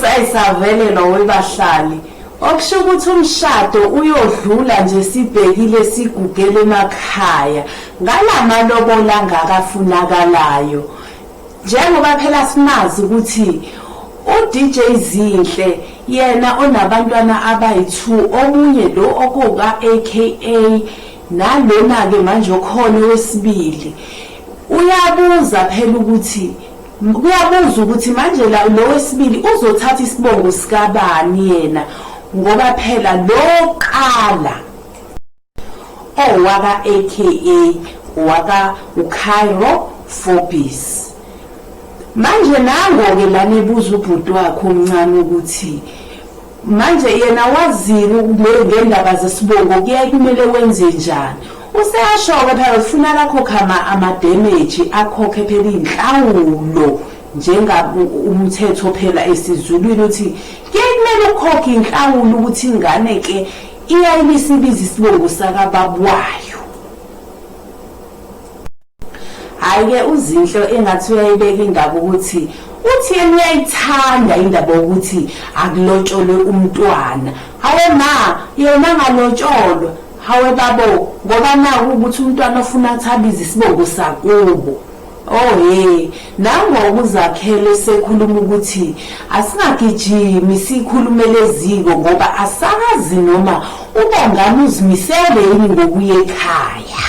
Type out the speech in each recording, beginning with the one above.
sayisavelelwa webahlali okusho ukuthi umshado uyodlula nje sibhekile sigugele emakhaya ngalamalobola ngakafunakalayo njengoba phela simazi ukuthi uDJ Zinhle yena onabantwana abayi2 omunye lo okuka AKA nalona ke manje okhona wesibili uyabuza phela ukuthi manje lo wesibili uzothatha isibongo sikabani yena ngoba phela lo qala owaka AKA waka uKairo Forbes manje nango ke lana ebuza ubhuti wakhe omncane ukuthi manje yena wazini ngendaba zesibongo kuye kumele wenze njani useyashoka phela ufuna lakho khama ama damage akhokhe phela inhlawulo njenga umthetho phela esizulwini uthi kumele ukhokhe inhlawulo ukuthi ingane ke iyayibisibiza isibongo sakababwayo hayi ke uZinhle engathi uyayibeka indaba ukuthi uthi yena uyayithanda indaba ukuthi akulotsholwe umntwana hawe ma yena ngalotsholwa hawe babo ngoba naku ukuthi umntwana ofuna athabize isibongo sakubo nango ukuzakhele sekhuluma ukuthi asingagijimi sikhulumele eziko ngoba asakazi noma ubongani uzimisele yini ngokuye ekhaya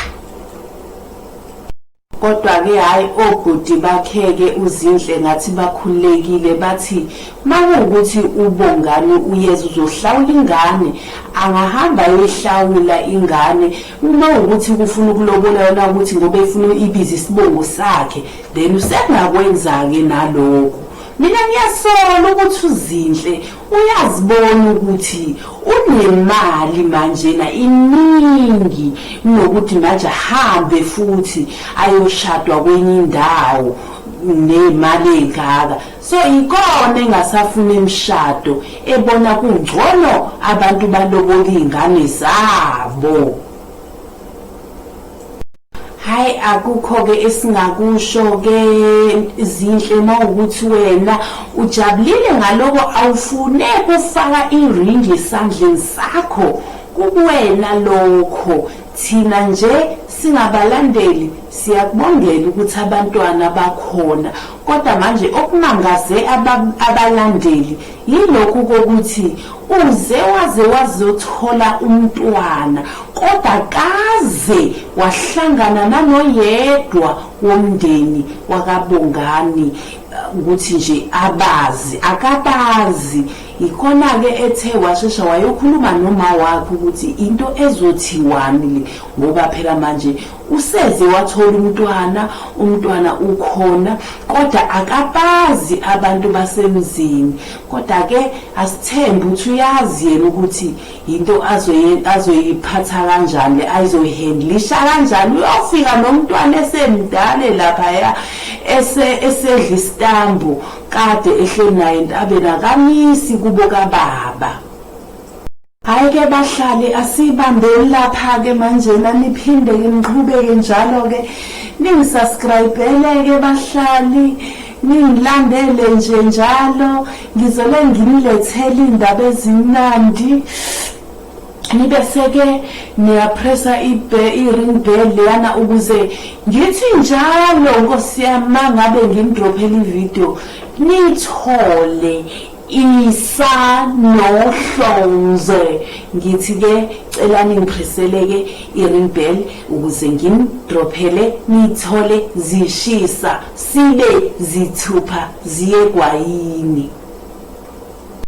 kodwa ke hayi obhuti bakheke uZinhle ngathi bakhulekile bathi makuwukuthi ubongani uyeza uzohlawula ingane angahamba yehlawula ingane uma ukuthi kufuna ukulobola yona ukuthi ngoba efuna ibiza isibongo sakhe then usengakwenza ke nalokho mina ngiyasola ukuthi uZinhle uyazibona ukuthi unemali manje na iningi nokuthi manje ahambe futhi ayoshadwa kwenye indawo nemali engaka so ikona engasafuna imishado ebona kungcono abantu balobola ingane zabo hayi akukho ke esingakusho ke Zinhle mawukuthi wena ujabulile ngaloko awufune kufaka iring esandleni sakho kuwena lokho thina nje singabalandeli siyakubongela ukuthi abantwana bakhona kodwa manje okumangaze abalandeli yilokhu kokuthi waze wazothola umntwana kodwa kaze wahlangana nanoyedwa womndeni wakabongani ukuthi nje akabazi ikhona ke ethe washesha wayokhuluma noma wakhe ukuthi into ezothiwani ngoba phela manje useze wathola umntwana ukhona kodwa akabazi abantu basemzini kodwa ke asithembe ukuthi uyazi yena ukuthi into azoyiphatha kanjani azoyihandlisha kanjani uyofika nomntwana esemdala lapha esedla istambu kade ehleli naye intabe nakamisi kubo kababa hayi ke bahlali asibambeni lapha ke manje niphinde ke niqhubeke njalo ke ningisubscribe ke bahlali ningilandele nje njalo ngizobe nginilethela indaba ezimnandi nibe seke niyapressa i-ring bell yana ukuze ngithi njalo Nkosi yami ngabe ngimdrophela ivideo nithole isa nohlonze ngithi ke cela ningipressele ke i-ring bell ukuze ngimdrophele nithole zishisa sibe zithupha ziye kwayini.